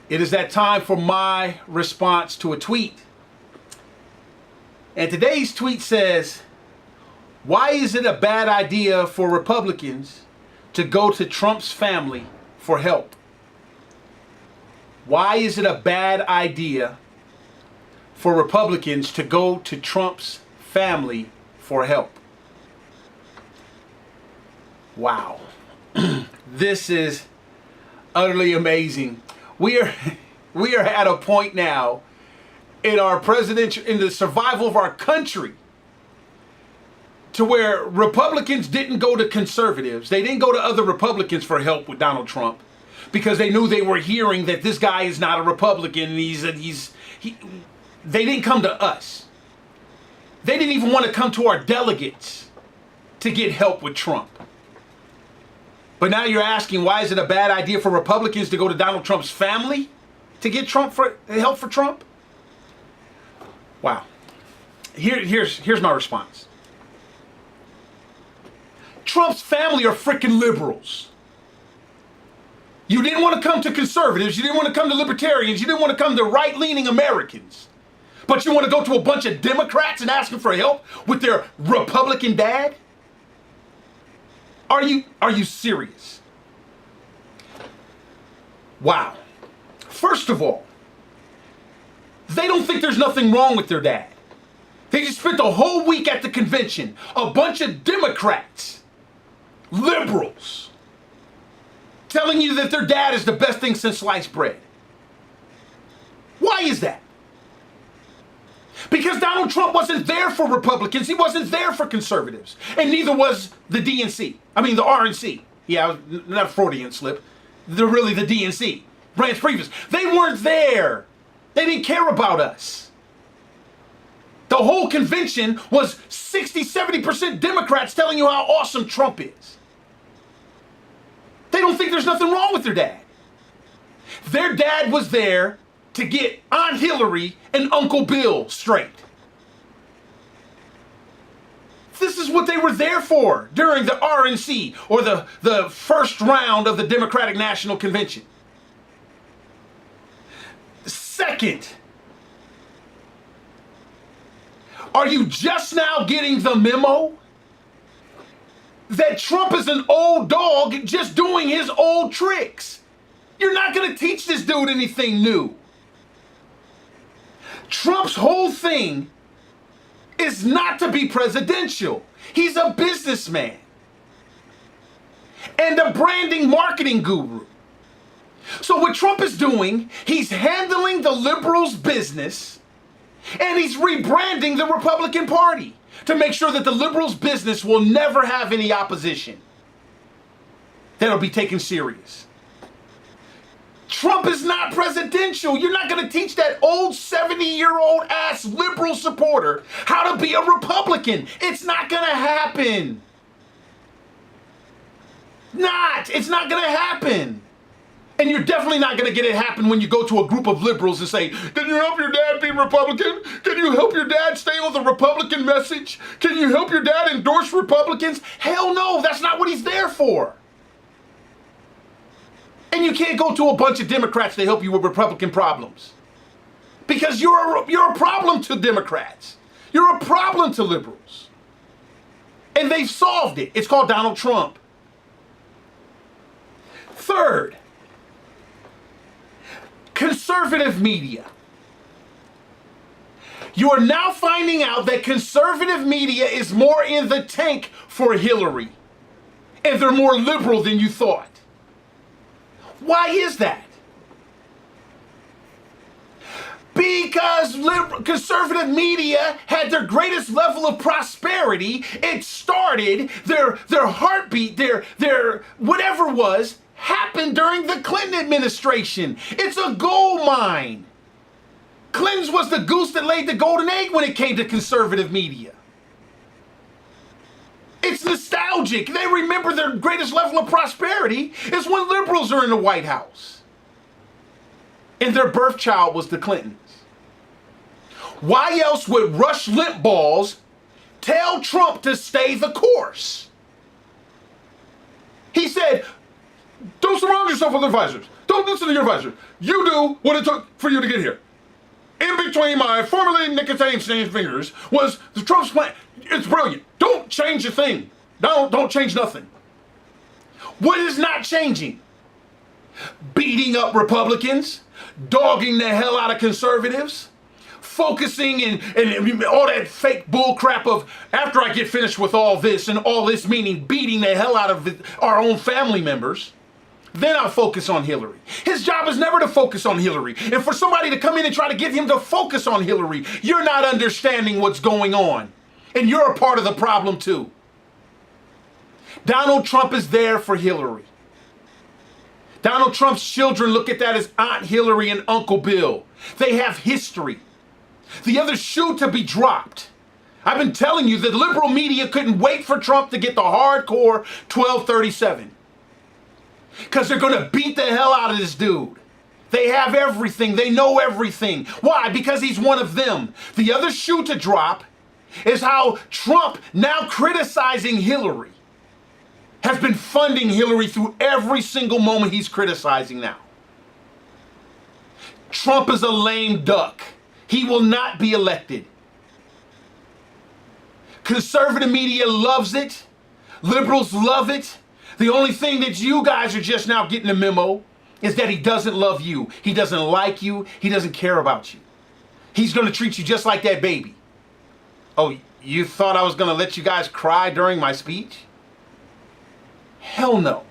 It is that time for my response to a tweet. And today's tweet says, why is it a bad idea for Republicans to go to Trump's family for help? Why is it a bad idea for Republicans to go to Trump's family for help? Wow. This is utterly amazing. We are at a point now in the survival of our country, to where Republicans didn't go to conservatives. They didn't go to other Republicans for help with Donald Trump because they knew they were hearing that this guy is not a Republican. They didn't come to us. They didn't even want to come to our delegates to get help with Trump. But now you're asking, why is it a bad idea for Republicans to go to Donald Trump's family to get help for Trump? Wow. Here's my response. Trump's family are freaking liberals. You didn't want to come to conservatives. You didn't want to come to libertarians. You didn't want to come to right-leaning Americans. But you want to go to a bunch of Democrats and ask them for help with their Republican dad? Are you serious? Wow. First of all, they don't think there's nothing wrong with their dad. They just spent the whole week at the convention, a bunch of Democrats, liberals, telling you that their dad is the best thing since sliced bread. Why is that? Because Donald Trump wasn't there for Republicans. He wasn't there for conservatives. And neither was the DNC. I mean, the RNC. Yeah, not a Freudian slip. They're really the DNC. Reince Priebus. They weren't there. They didn't care about us. The whole convention was 60-70% Democrats telling you how awesome Trump is. They don't think there's nothing wrong with their dad. Their dad was there to get Aunt Hillary and Uncle Bill straight. This is what they were there for during the RNC, or the first round of the Democratic National Convention. Second, are you just now getting the memo that Trump is an old dog just doing his old tricks? You're not going to teach this dude anything new. Trump's whole thing is not to be presidential. He's a businessman and a branding marketing guru. So what Trump is doing, he's handling the liberals' business and he's rebranding the Republican Party to make sure that the liberals' business will never have any opposition that'll be taken serious. Trump is not presidential. You're not going to teach that old 70-year-old ass liberal supporter how to be a Republican. It's not going to happen. It's not going to happen. And you're definitely not going to get it happen when you go to a group of liberals and say, can you help your dad be Republican? Can you help your dad stay on the Republican message? Can you help your dad endorse Republicans? Hell no, that's not what he's there for. And you can't go to a bunch of Democrats to help you with Republican problems. Because you're a problem to Democrats. You're a problem to liberals. And they've solved it. It's called Donald Trump. Third, conservative media. You are now finding out that conservative media is more in the tank for Hillary. And they're more liberal than you thought. Why is that? Because conservative media had their greatest level of prosperity. It started, their heartbeat, their whatever was, happened during the Clinton administration. It's a gold mine. Clinton's was the goose that laid the golden egg when it came to conservative media. It's nostalgic. They remember their greatest level of prosperity is when liberals are in the White House. And their birth child was the Clintons. Why else would Rush Limbaugh's tell Trump to stay the course? He said, don't surround yourself with advisors. Don't listen to your advisor. You do what it took for you to get here. In between my formerly nicotine stained fingers was the Trump's plan. It's brilliant. Don't change a thing. Don't change nothing. What is not changing? Beating up Republicans, dogging the hell out of conservatives, focusing and all that fake bull crap of after I get finished with all this, and all this meaning beating the hell out of our own family members, then I'll focus on Hillary. His job is never to focus on Hillary. And for somebody to come in and try to get him to focus on Hillary, you're not understanding what's going on. And you're a part of the problem too. Donald Trump is there for Hillary. Donald Trump's children look at that as Aunt Hillary and Uncle Bill. They have history. The other shoe to be dropped. I've been telling you that liberal media couldn't wait for Trump to get the hardcore 1237. Because they're going to beat the hell out of this dude. They have everything. They know everything. Why? Because he's one of them. The other shoe to drop is how Trump, now criticizing Hillary, has been funding Hillary through every single moment he's criticizing now. Trump is a lame duck. He will not be elected. Conservative media loves it. Liberals love it. The only thing that you guys are just now getting a memo is that he doesn't love you. He doesn't like you. He doesn't care about you. He's going to treat you just like that baby. Oh, you thought I was going to let you guys cry during my speech? Hell no.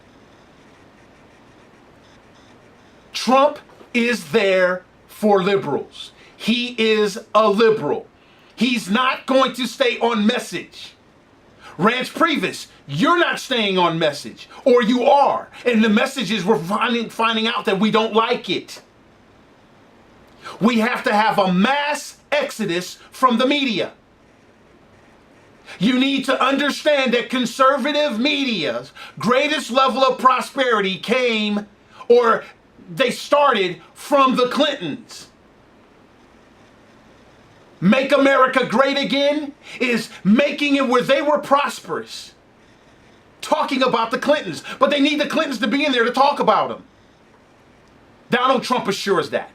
Trump is there for liberals. He is a liberal. He's not going to stay on message. Rance Priebus, you're not staying on message, or you are, and the message is we're finding out that we don't like it. We have to have a mass exodus from the media. You need to understand that conservative media's greatest level of prosperity came, or they started from the Clintons. Make America Great Again is making it where they were prosperous. Talking about the Clintons. But they need the Clintons to be in there to talk about them. Donald Trump assures that.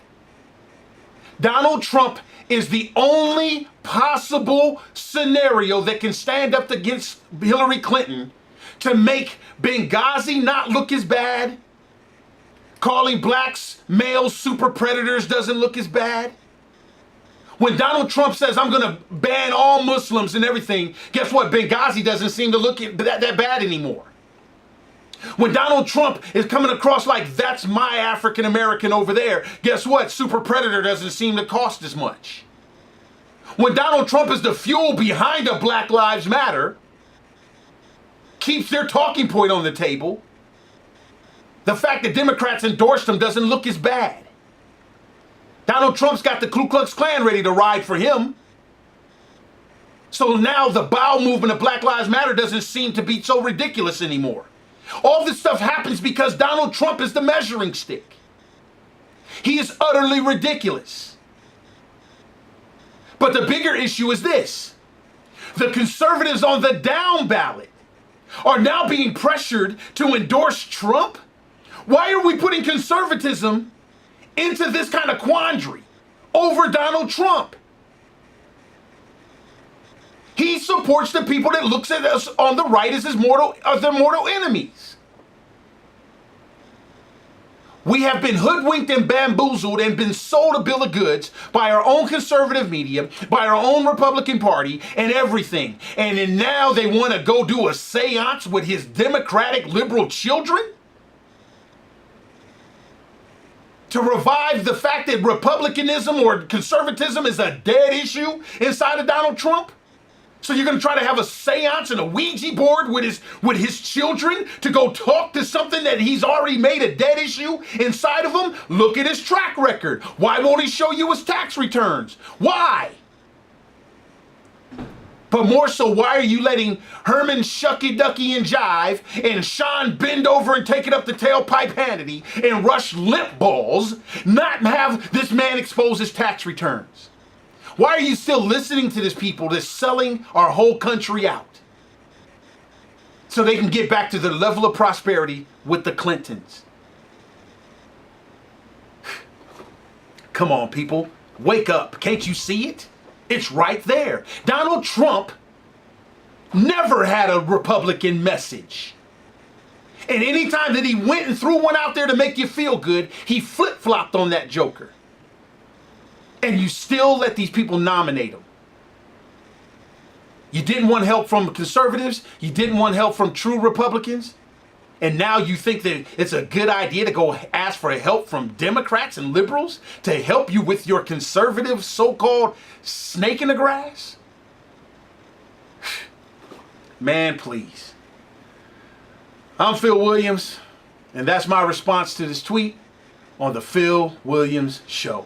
Donald Trump is the only possible scenario that can stand up against Hillary Clinton to make Benghazi not look as bad. Calling blacks male super predators doesn't look as bad. When Donald Trump says, I'm going to ban all Muslims and everything, guess what? Benghazi doesn't seem to look that bad anymore. When Donald Trump is coming across like, that's my African American over there, guess what? Super Predator doesn't seem to cost as much. When Donald Trump is the fuel behind a Black Lives Matter, keeps their talking point on the table, the fact that Democrats endorsed him doesn't look as bad. Donald Trump's got the Ku Klux Klan ready to ride for him. So now the bowel movement of Black Lives Matter doesn't seem to be so ridiculous anymore. All this stuff happens because Donald Trump is the measuring stick. He is utterly ridiculous. But the bigger issue is this. The conservatives on the down ballot are now being pressured to endorse Trump. Why are we putting conservatism into this kind of quandary over Donald Trump? He supports the people that looks at us on the right as their mortal enemies. We have been hoodwinked and bamboozled and been sold a bill of goods by our own conservative media, by our own Republican Party, and everything. And then now they want to go do a seance with his Democratic liberal children? To revive the fact that Republicanism or conservatism is a dead issue inside of Donald Trump? So you're going to try to have a seance and a Ouija board with his children to go talk to something that he's already made a dead issue inside of him? Look at his track record. Why won't he show you his tax returns? Why? But more so, why are you letting Herman Shucky Ducky and Jive and Sean bend over and take it up the tailpipe Hannity and Rush Limbaugh's not have this man expose his tax returns? Why are you still listening to this people that's selling our whole country out so they can get back to the level of prosperity with the Clintons? Come on, people. Wake up. Can't you see it? It's right there. Donald Trump never had a Republican message. And anytime that he went and threw one out there to make you feel good, he flip-flopped on that joker. And you still let these people nominate him. You didn't want help from conservatives. You didn't want help from true Republicans. And now you think that it's a good idea to go ask for help from Democrats and liberals to help you with your conservative so-called snake in the grass? Man, please. I'm Phil Williams, and that's my response to this tweet on the Phil Williams Show.